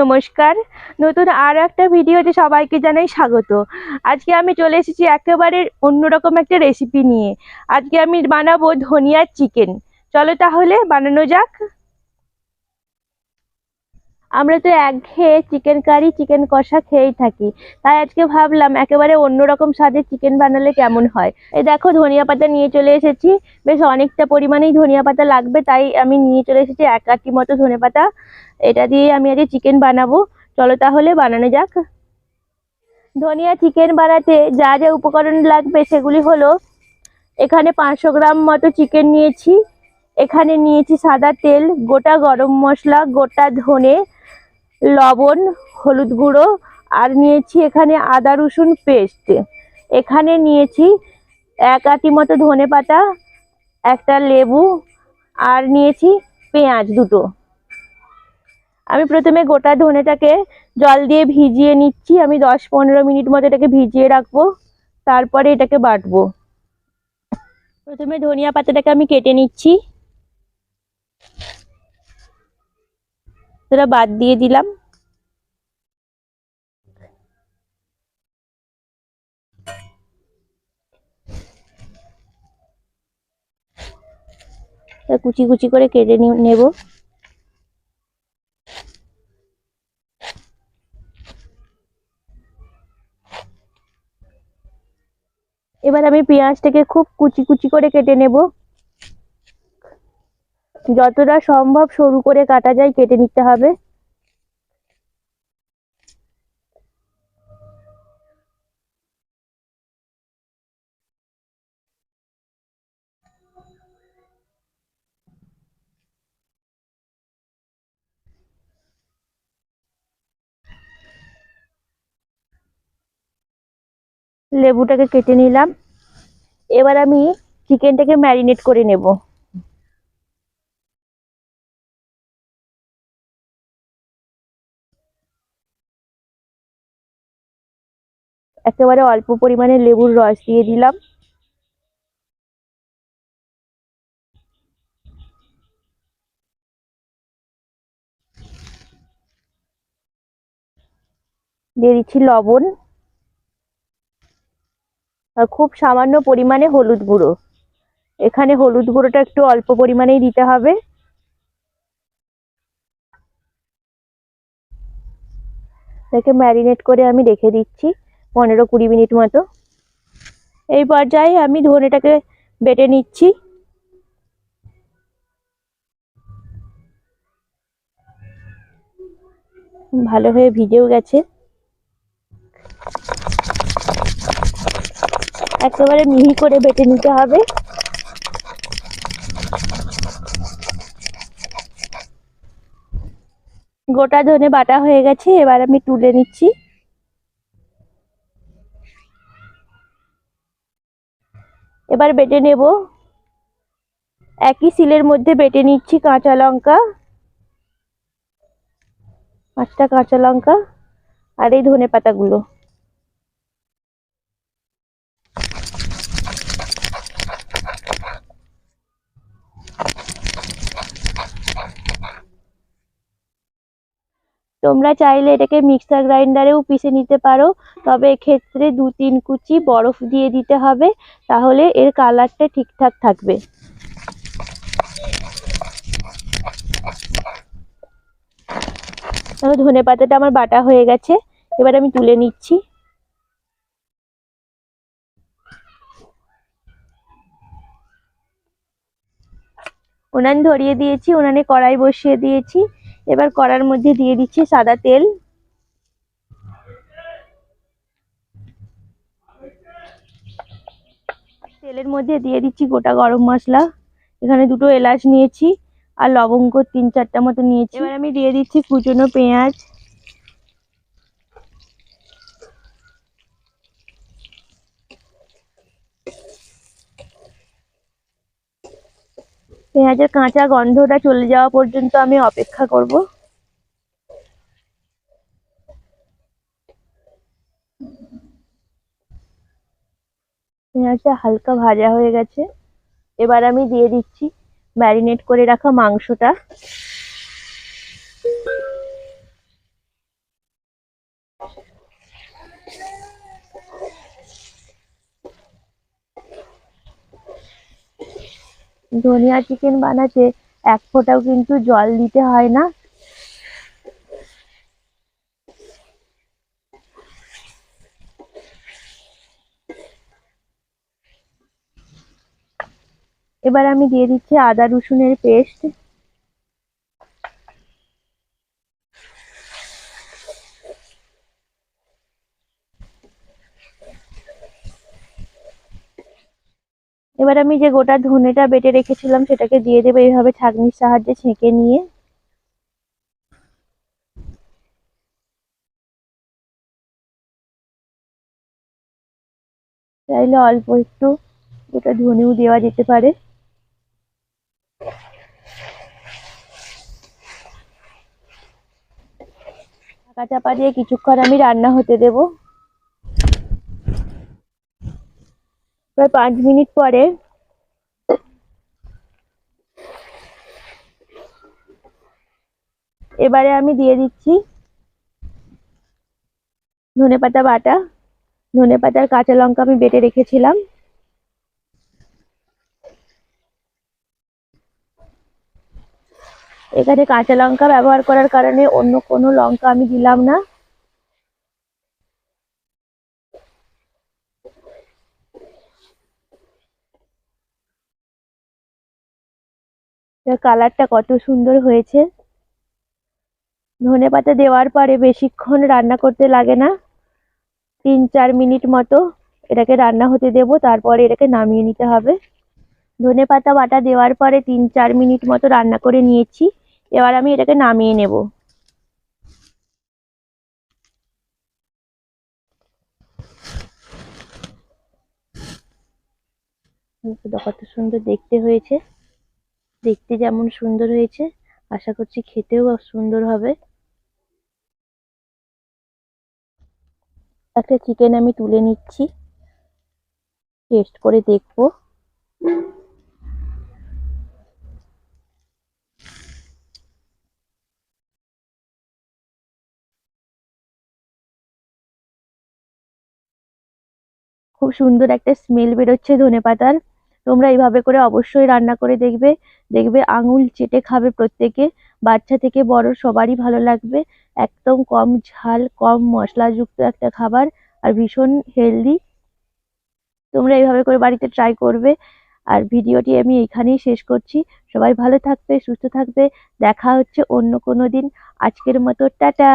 নমস্কার। নতুন আর একটা ভিডিওতে সবাইকে জানাই স্বাগত। আজকে আমি চলে এসেছি একেবারে অন্যরকম একটা রেসিপি নিয়ে। আজকে আমি বানাবো ধনিয়ার চিকেন। চলো তাহলে বানানো যাক। আমরা তো একঘেয়ে চিকেন কারি চিকেন কষা খেয়েই থাকি, তাই আজকে ভাবলাম একেবারে অন্যরকম স্বাদের চিকেন বানালে কেমন হয়। এই দেখো, ধনিয়া পাতা নিয়ে চলে এসেছি। বেশ অনেকটা পরিমাণেই ধনিয়া পাতা লাগবে, তাই আমি নিয়ে চলে এসেছি 1 আঁটি মতো ধনে পাতা। এটা দিয়ে আমি আজকে চিকেন বানাবো। চলো তাহলে বানানো যাক। ধনিয়া চিকেন বানাতে যা যা উপকরণ লাগবে সেগুলি হলো, এখানে 500 গ্রাম মতো চিকেন নিয়েছি। এখানে নিয়েছি সাদা তেল, গোটা গরম মশলা, গোটা ধনে, লবণ, হলুদ গুঁড়ো, আর নিয়েছি এখানে আদা রসুন পেস্ট। এখানে নিয়েছি 1 আঁটি মতো ধনে পাতা, একটা লেবু, আর নিয়েছি পেঁয়াজ দুটো। আমি প্রথমে গোটা ধনেটাকে জল দিয়ে ভিজিয়ে নিচ্ছি। আমি 10-15 মিনিট মতো এটাকে ভিজিয়ে রাখবো, তারপরে এটাকে বাটবো। প্রথমে ধনিয়া পাতাটাকে আমি কেটে নিচ্ছি, সেটা বাদ দিয়ে দিলাম। কুচি কুচি করে কেটে নেব। এবার আমি পেঁয়াজটাকে খুব কুচি কুচি করে কেটে নেব। যতটা সম্ভব সরু করে কাটা যায় কেটে নিতে হবে। লেবুটাকে কেটে নিলাম। এবার আমি চিকেনটাকে ম্যারিনেট করে নেব। একেবারে অল্প পরিমাণে লেবুর রস দিয়ে দিলাম। দিয়ে দিচ্ছি লবণ, আর খুব সামান্য পরিমাণে হলুদ গুঁড়ো। এখানে হলুদ গুঁড়োটা একটু অল্প পরিমাণেই দিতে হবে। এটাকে ম্যারিনেট করে আমি রেখে দিচ্ছি 15-20 মিনিট মতো। এই পর্যায়ে আমি ধনেটাকে বেটে নিচ্ছি। ভালোভাবে ভিজেও গেছে। একেবারে মিহি করে বেটে নিতে হবে। গোটা ধনে বাটা হয়ে গেছে, এবার আমি তুলে নিচ্ছি। এবার বেটে নেব। একই শিলের মধ্যে বেটে নিচ্ছি কাঁচা লঙ্কা, 5টা কাঁচা লঙ্কা, আর এই ধনে পাতাগুলো। তোমরা চাইলে এটাকে মিক্সার গ্রাইন্ডারেও পিষে নিতে পারো, তবে এক্ষেত্রে 2-3 কুচি বরফ দিয়ে দিতে হবে, তাহলে এর কালারটা ঠিকঠাক থাকবে। ধনে পাতাটা আমার বাটা হয়ে গেছে, এবার আমি তুলে নিচ্ছি। উনান ধরিয়ে দিয়েছি, উনানে কড়াই বসিয়ে দিয়েছি। এবার কড়ার মধ্যে দিয়ে দিচ্ছি সাদা তেল। তেলের মধ্যে দিয়ে দিচ্ছি গোটা গরম মশলা। এখানে 2টো এলাচ নিয়েছি, আর লবঙ্গ 3-4টা মতো নিয়েছি। এবার আমি দিয়ে দিচ্ছি কুচনো পেঁয়াজ। পেঁয়াজের কাঁচা গন্ধটা চলে যাওয়া পর্যন্ত আমি অপেক্ষা করব। পেঁয়াজটা হালকা ভাজা হয়ে গেছে। এবার আমি দিয়ে দিচ্ছি ম্যারিনেট করে রাখা মাংসটা। ধনিয়া চিকেন বানাতে এক ফোঁটাও কিন্তু জল দিতে হয় না। এবার আমি দিয়ে দিচ্ছি আদা রসুনের পেস্ট। এবার আমি যে গোটা ধনেটা বেটে রেখেছিলাম সেটাকে দিয়ে দেবো এইভাবে ছাঁকনির সাহায্যে ছেঁকে নিয়ে। চাইলে অল্প একটু গোটা ধনেও দেওয়া যেতে পারে। ঢাকা চাপা দিয়ে কিছুক্ষণ আমি রান্না হতে দেব। প্রায় 5 মিনিট পরে এবারে আমি দিয়ে দিচ্ছি ধনেপাতা বাটা। ধনেপাতার কাঁচা লঙ্কা আমি বেটে রেখেছিলাম। এখানে কাঁচা লঙ্কা ব্যবহার করার কারণে অন্য কোনো লঙ্কা আমি দিলাম না। কালারটা কত সুন্দর হয়েছে। ধনেপাতা দেওয়ার পরে বেশিক্ষণ রান্না করতে লাগে না, 3-4 মিনিট মতো এটাকে রান্না হতে দেব, তারপরে এটাকে নামিয়ে নিতে হবে। ধনেপাতা বাটা দেওয়ার পরে 3-4 মিনিট মতো রান্না করে নিয়েছি। এবার আমি এটাকে নামিয়ে নেব। কত সুন্দর দেখতে হয়েছে। দেখতে যেমন সুন্দর হয়েছে আশা করছি খেতেও সুন্দর হবে। একটা চিকেন আমি তুলে নিচ্ছি, টেস্ট করে দেখবো। খুব সুন্দর একটা স্মেল বেরোচ্ছে ধনেপাতার। তোমরা এইভাবে করে অবশ্যই রান্না করে দেখবে, দেখবে আঙুল চেটে খাবে প্রত্যেকে, বাচ্চা থেকে বড় সবারই ভালো লাগবে। একদম কম ঝাল কম মশলাযুক্ত একটা খাবার, আর ভীষণ হেলদি। তোমরা এইভাবে করে বাড়িতে ট্রাই করবে। আর ভিডিওটি আমি এখানেই শেষ করছি। সবাই ভালো থাকবে, সুস্থ থাকবে। দেখা হচ্ছে অন্য কোনো দিন। আজকের মতো টাটা।